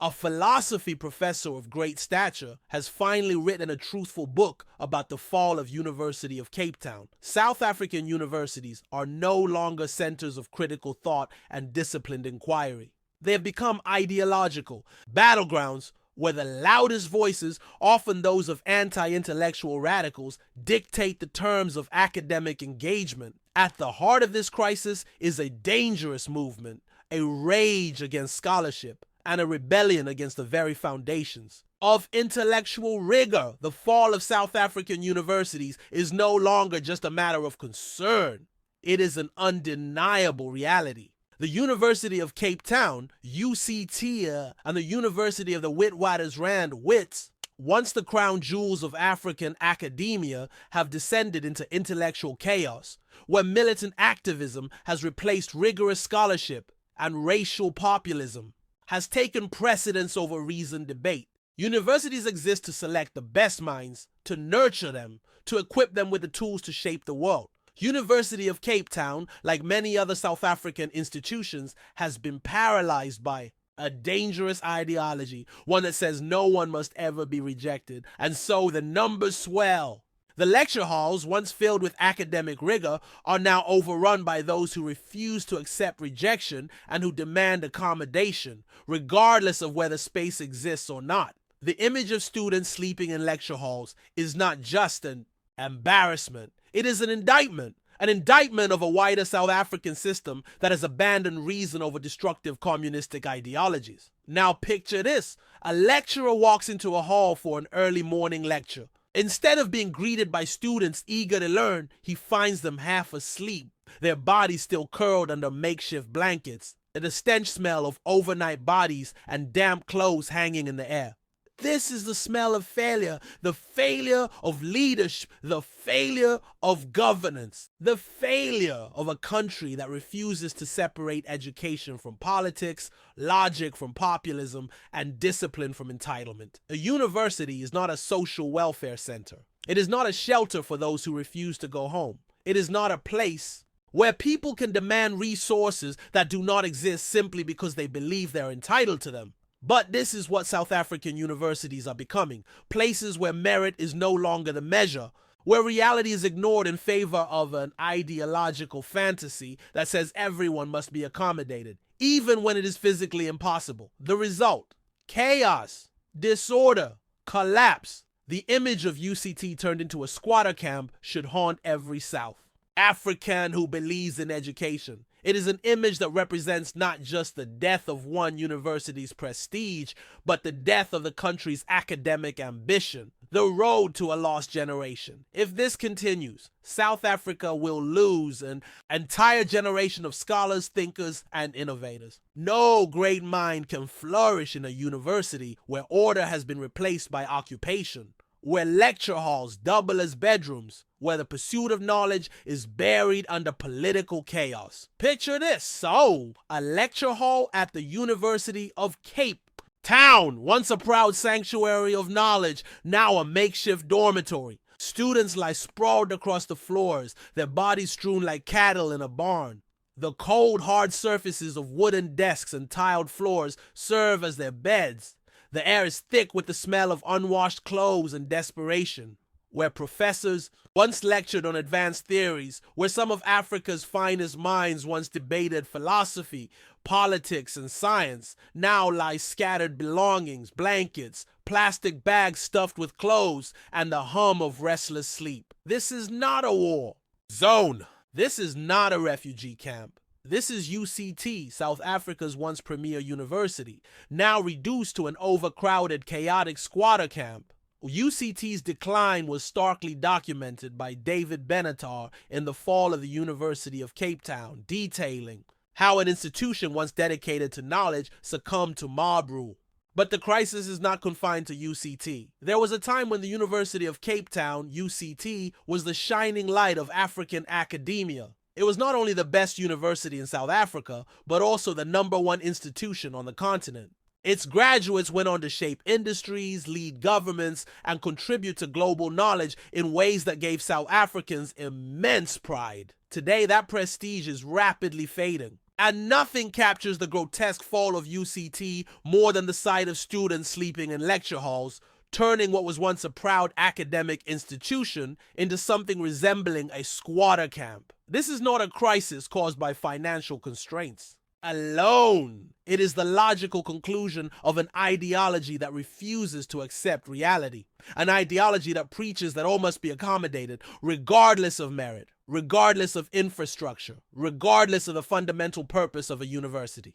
A philosophy professor of great stature has finally written a truthful book about the fall of University of Cape Town. South African universities are no longer centers of critical thought and disciplined inquiry. They have become ideological, battlegrounds where the loudest voices, often those of anti-intellectual radicals, dictate the terms of academic engagement. At the heart of this crisis is a dangerous movement, a rage against scholarship, and a rebellion against the very foundations of intellectual rigor. The fall of South African universities is no longer just a matter of concern. It is an undeniable reality. The University of Cape Town, UCT, and the University of the Witwatersrand, Wits, once the crown jewels of African academia, have descended into intellectual chaos, where militant activism has replaced rigorous scholarship and racial populism has taken precedence over reasoned debate. Universities exist to select the best minds, to nurture them, to equip them with the tools to shape the world. University of Cape Town, like many other South African institutions, has been paralyzed by a dangerous ideology, one that says no one must ever be rejected, and so the numbers swell. The lecture halls, once filled with academic rigor, are now overrun by those who refuse to accept rejection and who demand accommodation, regardless of whether space exists or not. The image of students sleeping in lecture halls is not just an embarrassment, it is an indictment of a wider South African system that has abandoned reason over destructive communistic ideologies. Now picture this: a lecturer walks into a hall for an early morning lecture. Instead of being greeted by students eager to learn, he finds them half asleep, their bodies still curled under makeshift blankets, and the stench smell of overnight bodies and damp clothes hanging in the air. This is the smell of failure, the failure of leadership, the failure of governance, the failure of a country that refuses to separate education from politics, logic from populism, and discipline from entitlement. A university is not a social welfare center. It is not a shelter for those who refuse to go home. It is not a place where people can demand resources that do not exist simply because they believe they're entitled to them. But this is what South African universities are becoming, places where merit is no longer the measure, where reality is ignored in favor of an ideological fantasy that says everyone must be accommodated, even when it is physically impossible. The result: chaos, disorder, collapse. The image of UCT turned into a squatter camp should haunt every South African who believes in education. It is an image that represents not just the death of one university's prestige, but the death of the country's academic ambition, the road to a lost generation. If this continues, South Africa will lose an entire generation of scholars, thinkers, and innovators. No great mind can flourish in a university where order has been replaced by occupation, where lecture halls double as bedrooms, where the pursuit of knowledge is buried under political chaos. Picture this: so, a lecture hall at the University of Cape Town, once a proud sanctuary of knowledge, now a makeshift dormitory. Students lie sprawled across the floors, their bodies strewn like cattle in a barn. The cold, hard surfaces of wooden desks and tiled floors serve as their beds. The air is thick with the smell of unwashed clothes and desperation. Where professors once lectured on advanced theories, where some of Africa's finest minds once debated philosophy, politics, and science, now lie scattered belongings, blankets, plastic bags stuffed with clothes, and the hum of restless sleep. This is not a war zone. This is not a refugee camp. This is UCT, South Africa's once premier university, now reduced to an overcrowded, chaotic squatter camp. UCT's decline was starkly documented by David Benatar in The Fall of the University of Cape Town, detailing how an institution once dedicated to knowledge succumbed to mob rule. But the crisis is not confined to UCT. There was a time when the University of Cape Town, UCT, was the shining light of African academia. It was not only the best university in South Africa, but also the #1 institution on the continent. Its graduates went on to shape industries, lead governments, and contribute to global knowledge in ways that gave South Africans immense pride. Today, that prestige is rapidly fading. And nothing captures the grotesque fall of UCT more than the sight of students sleeping in lecture halls, turning what was once a proud academic institution into something resembling a squatter camp. This is not a crisis caused by financial constraints alone. It is the logical conclusion of an ideology that refuses to accept reality. An ideology that preaches that all must be accommodated, regardless of merit, regardless of infrastructure, regardless of the fundamental purpose of a university.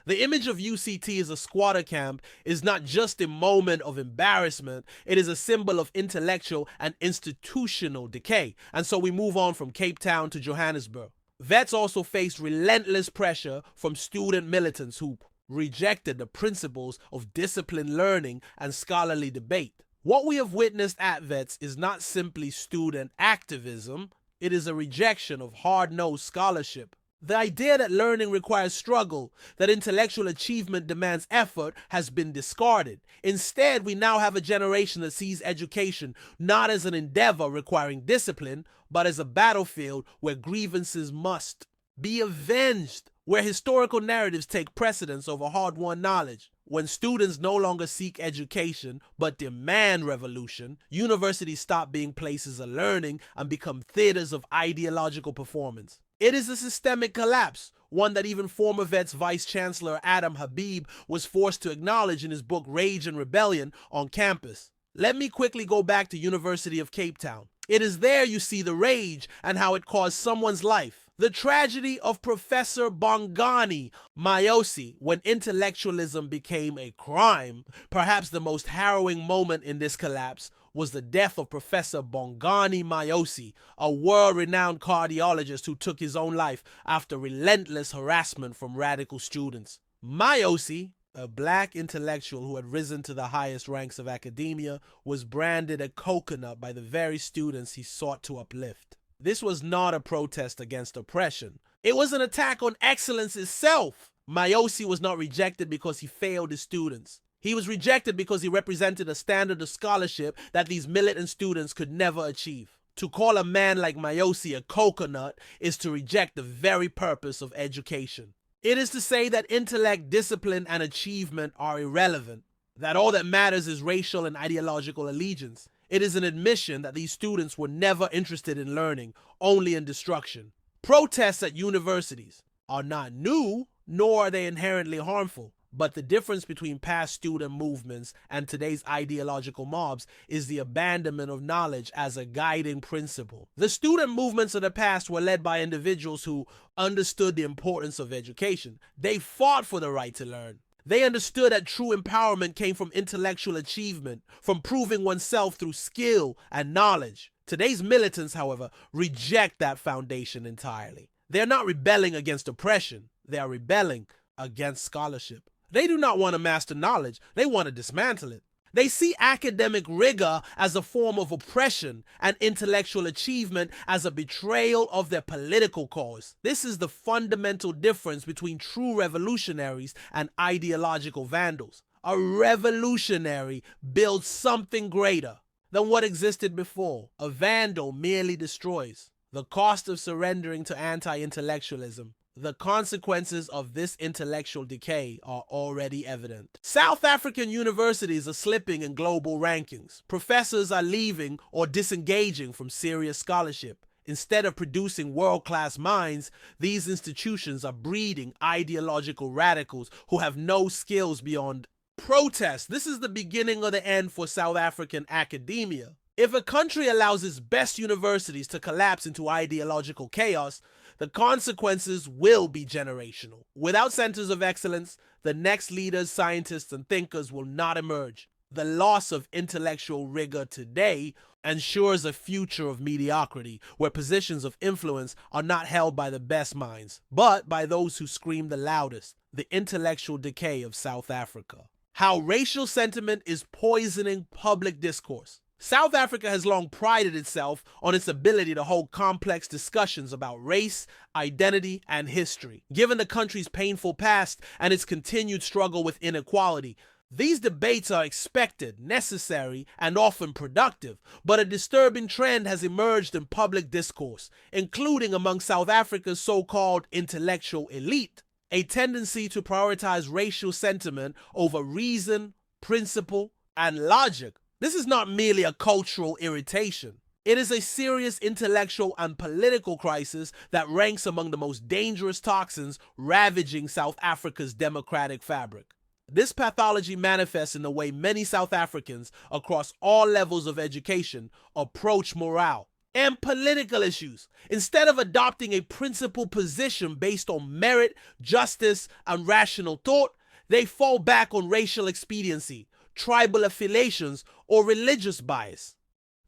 The image of UCT as a squatter camp is not just a moment of embarrassment, it is a symbol of intellectual and institutional decay. And so we move on from Cape Town to Johannesburg. Wits also faced relentless pressure from student militants who rejected the principles of disciplined learning and scholarly debate. What we have witnessed at Wits is not simply student activism, it is a rejection of hard-nosed scholarship. The idea that learning requires struggle, that intellectual achievement demands effort, has been discarded. Instead, we now have a generation that sees education not as an endeavor requiring discipline, but as a battlefield where grievances must be avenged, where historical narratives take precedence over hard-won knowledge. When students no longer seek education but demand revolution, universities stop being places of learning and become theaters of ideological performance. It is a systemic collapse, one that even former Wits Vice-Chancellor Adam Habib was forced to acknowledge in his book Rage and Rebellion on campus. Let me quickly go back to University of Cape Town. It is there you see the rage and how it caused someone's life. The tragedy of Professor Bongani Mayosi when intellectualism became a crime. Perhaps the most harrowing moment in this collapse was the death of Professor Bongani Mayosi, a world-renowned cardiologist who took his own life after relentless harassment from radical students. Mayosi, a black intellectual who had risen to the highest ranks of academia, was branded a coconut by the very students he sought to uplift. This was not a protest against oppression. It was an attack on excellence itself. Mayosi was not rejected because he failed his students. He was rejected because he represented a standard of scholarship that these militant students could never achieve. To call a man like Mayosi a coconut is to reject the very purpose of education. It is to say that intellect, discipline, and achievement are irrelevant, that all that matters is racial and ideological allegiance. It is an admission that these students were never interested in learning, only in destruction. Protests at universities are not new, nor are they inherently harmful. But the difference between past student movements and today's ideological mobs is the abandonment of knowledge as a guiding principle. The student movements of the past were led by individuals who understood the importance of education. They fought for the right to learn. They understood that true empowerment came from intellectual achievement, from proving oneself through skill and knowledge. Today's militants, however, reject that foundation entirely. They are not rebelling against oppression. They are rebelling against scholarship. They do not want to master knowledge. They want to dismantle it. They see academic rigor as a form of oppression and intellectual achievement as a betrayal of their political cause. This is the fundamental difference between true revolutionaries and ideological vandals. A revolutionary builds something greater than what existed before. A vandal merely destroys. The cost of surrendering to anti-intellectualism. The consequences of this intellectual decay are already evident. South African universities are slipping in global rankings. Professors are leaving or disengaging from serious scholarship. Instead of producing world-class minds, these institutions are breeding ideological radicals who have no skills beyond protest. This is the beginning of the end for South African academia. If a country allows its best universities to collapse into ideological chaos, the consequences will be generational. Without centers of excellence, the next leaders, scientists, and thinkers will not emerge. The loss of intellectual rigor today ensures a future of mediocrity, where positions of influence are not held by the best minds, but by those who scream the loudest. The intellectual decay of South Africa. How racial sentiment is poisoning public discourse. South Africa has long prided itself on its ability to hold complex discussions about race, identity, and history. Given the country's painful past and its continued struggle with inequality, These debates are expected, necessary, and often productive, but a disturbing trend has emerged in public discourse, including among South Africa's so-called intellectual elite, a tendency to prioritize racial sentiment over reason, principle, and logic. This is not merely a cultural irritation. It is a serious intellectual and political crisis that ranks among the most dangerous toxins ravaging South Africa's democratic fabric. This pathology manifests in the way many South Africans across all levels of education approach morale and political issues. Instead of adopting a principled position based on merit, justice, and rational thought, they fall back on racial expediency, tribal affiliations, or religious bias.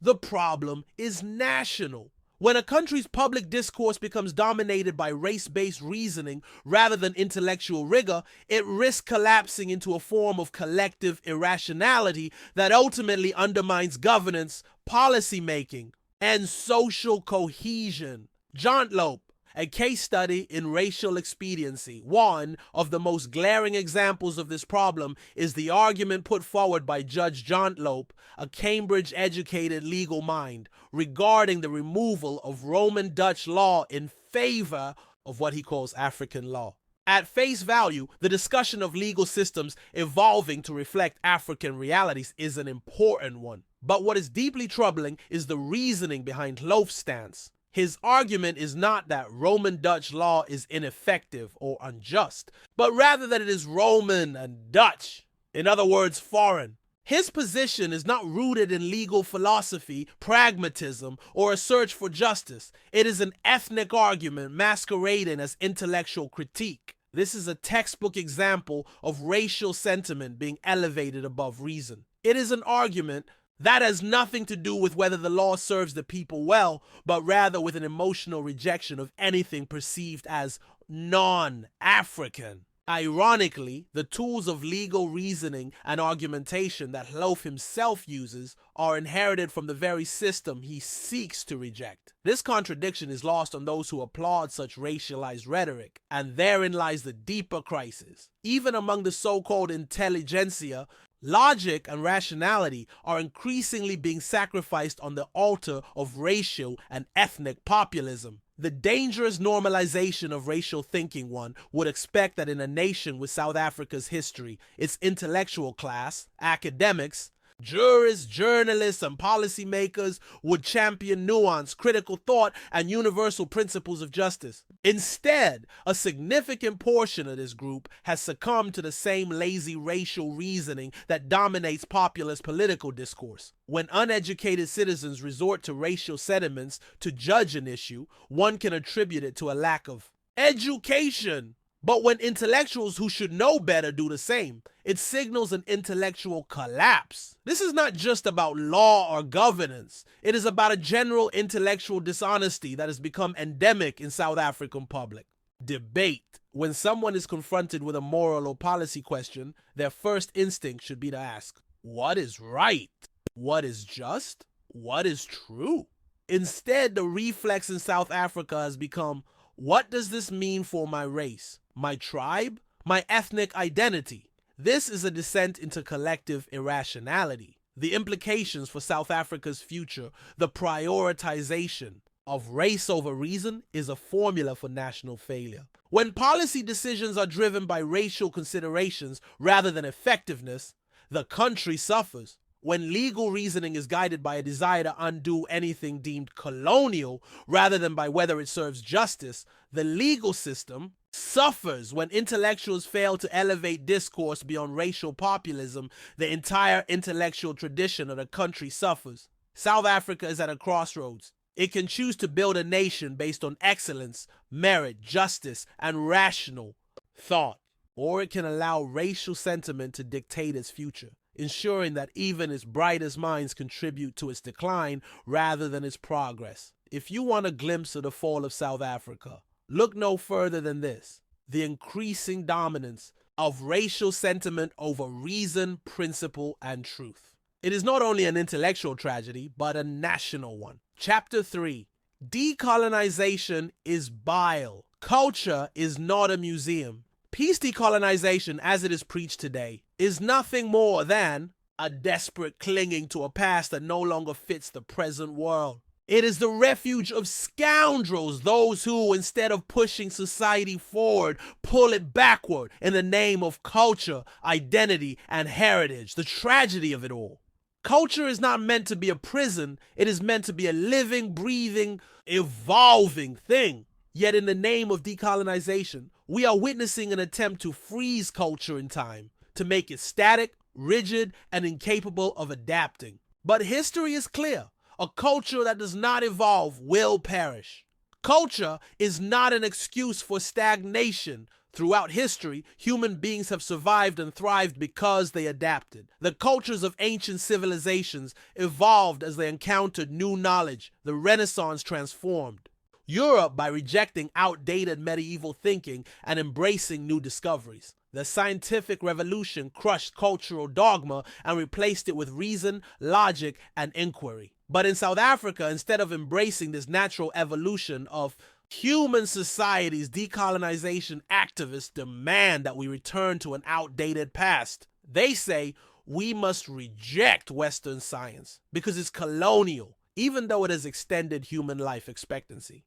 The problem is national. When a country's public discourse becomes dominated by race-based reasoning rather than intellectual rigor, it risks collapsing into a form of collective irrationality that ultimately undermines governance, policy-making, and social cohesion. Jantlope, a case study in racial expediency. One of the most glaring examples of this problem is the argument put forward by Judge Jantlope, a Cambridge-educated legal mind, regarding the removal of Roman Dutch law in favor of what he calls African law. At face value, the discussion of legal systems evolving to reflect African realities is an important one. But what is deeply troubling is the reasoning behind Lope's stance. His argument is not that Roman Dutch law is ineffective or unjust, but rather that it is Roman and Dutch, in other words, foreign. His position is not rooted in legal philosophy, pragmatism, or a search for justice. It is an ethnic argument masquerading as intellectual critique. This is a textbook example of racial sentiment being elevated above reason. It is an argument that has nothing to do with whether the law serves the people well, but rather with an emotional rejection of anything perceived as non-African. Ironically, the tools of legal reasoning and argumentation that Lope himself uses are inherited from the very system he seeks to reject. This contradiction is lost on those who applaud such racialized rhetoric, and therein lies the deeper crisis. Even among the so-called intelligentsia, logic and rationality are increasingly being sacrificed on the altar of racial and ethnic populism. The dangerous normalization of racial thinking one would expect that in a nation with South Africa's history, its intellectual class, academics, jurists, journalists, and policymakers would champion nuance, critical thought, and universal principles of justice. Instead, a significant portion of this group has succumbed to the same lazy racial reasoning that dominates populist political discourse. When uneducated citizens resort to racial sentiments to judge an issue, one can attribute it to a lack of education. But when intellectuals who should know better do the same, it signals an intellectual collapse. This is not just about law or governance. It is about a general intellectual dishonesty that has become endemic in South African public debate. When someone is confronted with a moral or policy question, their first instinct should be to ask, what is right? What is just? What is true? Instead, the reflex in South Africa has become, what does this mean for my race, my tribe, my ethnic identity? This is a descent into collective irrationality. The implications for South Africa's future, the prioritization of race over reason, is a formula for national failure. When policy decisions are driven by racial considerations rather than effectiveness, the country suffers. When legal reasoning is guided by a desire to undo anything deemed colonial rather than by whether it serves justice, the legal system suffers. When intellectuals fail to elevate discourse beyond racial populism, the entire intellectual tradition of the country suffers. South Africa is at a crossroads. It can choose to build a nation based on excellence, merit, justice, and rational thought, or it can allow racial sentiment to dictate its future, ensuring that even its brightest minds contribute to its decline rather than its progress. If you want a glimpse of the fall of South Africa, look no further than this: the increasing dominance of racial sentiment over reason, principle, and truth. It is not only an intellectual tragedy, but a national one. Chapter 3. Decolonization is bile. Culture is not a museum. Peace decolonization, as it is preached today, is nothing more than a desperate clinging to a past that no longer fits the present world. It is the refuge of scoundrels, those who, instead of pushing society forward, pull it backward in the name of culture, identity, and heritage. The tragedy of it all. Culture is not meant to be a prison. It is meant to be a living, breathing, evolving thing. Yet in the name of decolonization, we are witnessing an attempt to freeze culture in time, to make it static, rigid, and incapable of adapting. But history is clear. A culture that does not evolve will perish. Culture is not an excuse for stagnation. Throughout history, human beings have survived and thrived because they adapted. The cultures of ancient civilizations evolved as they encountered new knowledge. The Renaissance transformed Europe by rejecting outdated medieval thinking and embracing new discoveries. The scientific revolution crushed cultural dogma and replaced it with reason, logic, and inquiry. But in South Africa, instead of embracing this natural evolution of human societies, decolonization activists demand that we return to an outdated past. They say we must reject Western science because it's colonial, even though it has extended human life expectancy.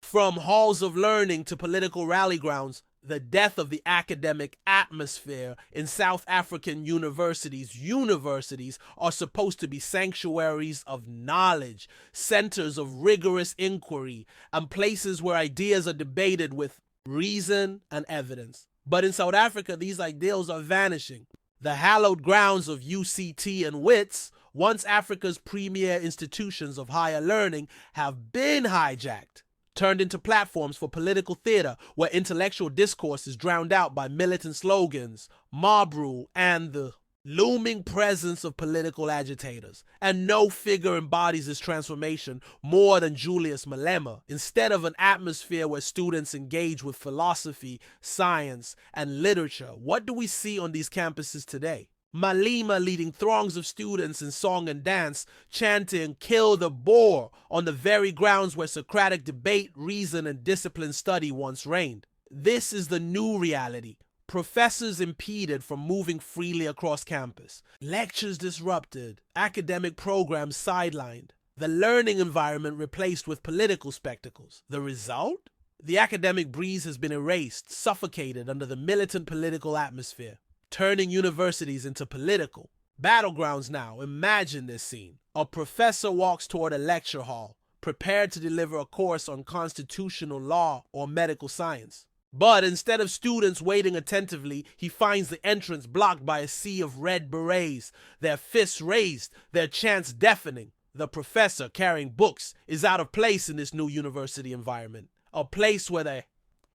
From halls of learning to political rally grounds, the death of the academic atmosphere in South African universities are supposed to be sanctuaries of knowledge, centers of rigorous inquiry, and places where ideas are debated with reason and evidence. But in South Africa, these ideals are vanishing. The hallowed grounds of UCT and Wits, once Africa's premier institutions of higher learning, have been hijacked, turned into platforms for political theater where intellectual discourse is drowned out by militant slogans, mob rule, and the looming presence of political agitators. And no figure embodies this transformation more than Julius Malema. Instead of an atmosphere where students engage with philosophy, science, and literature, what do we see on these campuses today? Malema leading throngs of students in song and dance, chanting "Kill the Boer" on the very grounds where Socratic debate, reason, and disciplined study once reigned. This is the new reality. Professors impeded from moving freely across campus. Lectures disrupted. Academic programs sidelined. The learning environment replaced with political spectacles. The result? The academic breeze has been erased, suffocated under the militant political atmosphere, turning universities into political battlegrounds now. Imagine this scene. A professor walks toward a lecture hall, prepared to deliver a course on constitutional law or medical science. But instead of students waiting attentively, he finds the entrance blocked by a sea of red berets, their fists raised, their chants deafening. The professor, carrying books, is out of place in this new university environment. A place where the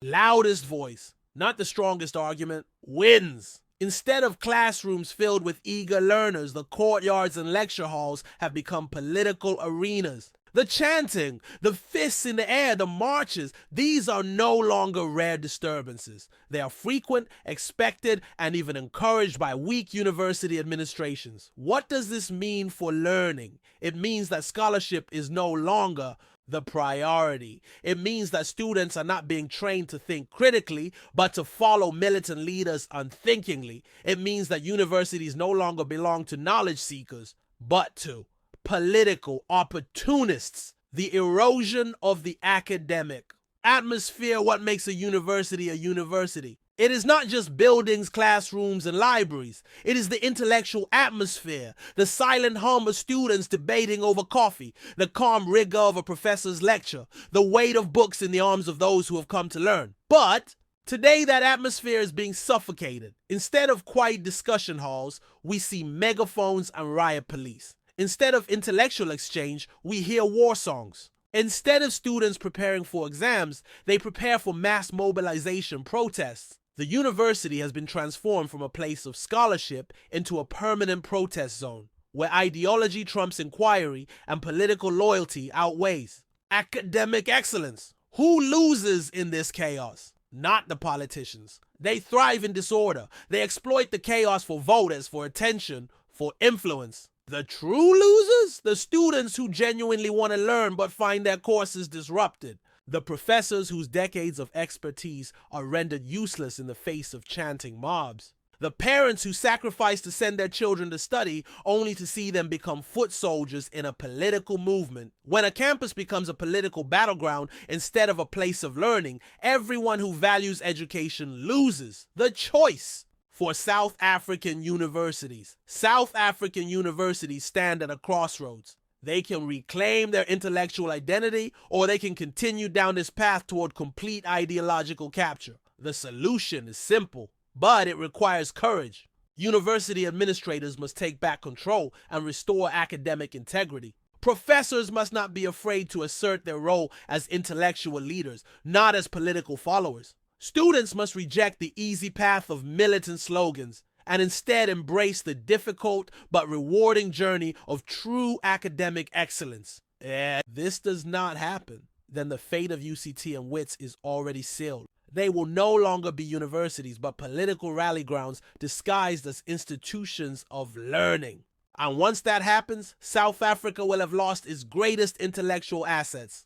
loudest voice, not the strongest argument, wins. Instead of classrooms filled with eager learners, the courtyards and lecture halls have become political arenas. The chanting, the fists in the air, the marches, these are no longer rare disturbances. They are frequent, expected, and even encouraged by weak university administrations. What does this mean for learning? It means that scholarship is no longer the priority. It means that students are not being trained to think critically, but to follow militant leaders unthinkingly. It means that universities no longer belong to knowledge seekers, but to political opportunists. The erosion of the academic atmosphere. What makes a university a university? It is not just buildings, classrooms, and libraries. It is the intellectual atmosphere, the silent hum of students debating over coffee, the calm rigor of a professor's lecture, the weight of books in the arms of those who have come to learn. But today that atmosphere is being suffocated. Instead of quiet discussion halls, we see megaphones and riot police. Instead of intellectual exchange, we hear war songs. Instead of students preparing for exams, they prepare for mass mobilization protests. The university has been transformed from a place of scholarship into a permanent protest zone, where ideology trumps inquiry and political loyalty outweighs academic excellence. Who loses in this chaos? Not the politicians. They thrive in disorder. They exploit the chaos for voters, for attention, for influence. The true losers? The students who genuinely want to learn but find their courses disrupted. The professors whose decades of expertise are rendered useless in the face of chanting mobs. The parents who sacrifice to send their children to study only to see them become foot soldiers in a political movement. When a campus becomes a political battleground instead of a place of learning, everyone who values education loses. The choice for South African universities. South African universities stand at a crossroads. They can reclaim their intellectual identity, or they can continue down this path toward complete ideological capture. The solution is simple, but it requires courage. University administrators must take back control and restore academic integrity. Professors must not be afraid to assert their role as intellectual leaders, not as political followers. Students must reject the easy path of militant slogans and instead embrace the difficult but rewarding journey of true academic excellence. If this does not happen, then the fate of UCT and Wits is already sealed. They will no longer be universities, but political rally grounds disguised as institutions of learning. And once that happens, South Africa will have lost its greatest intellectual assets.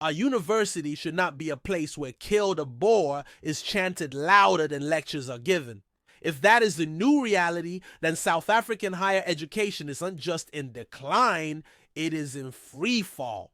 A university should not be a place where "kill the Boer" is chanted louder than lectures are given. If that is the new reality, then South African higher education isn't just in decline, it is in free fall.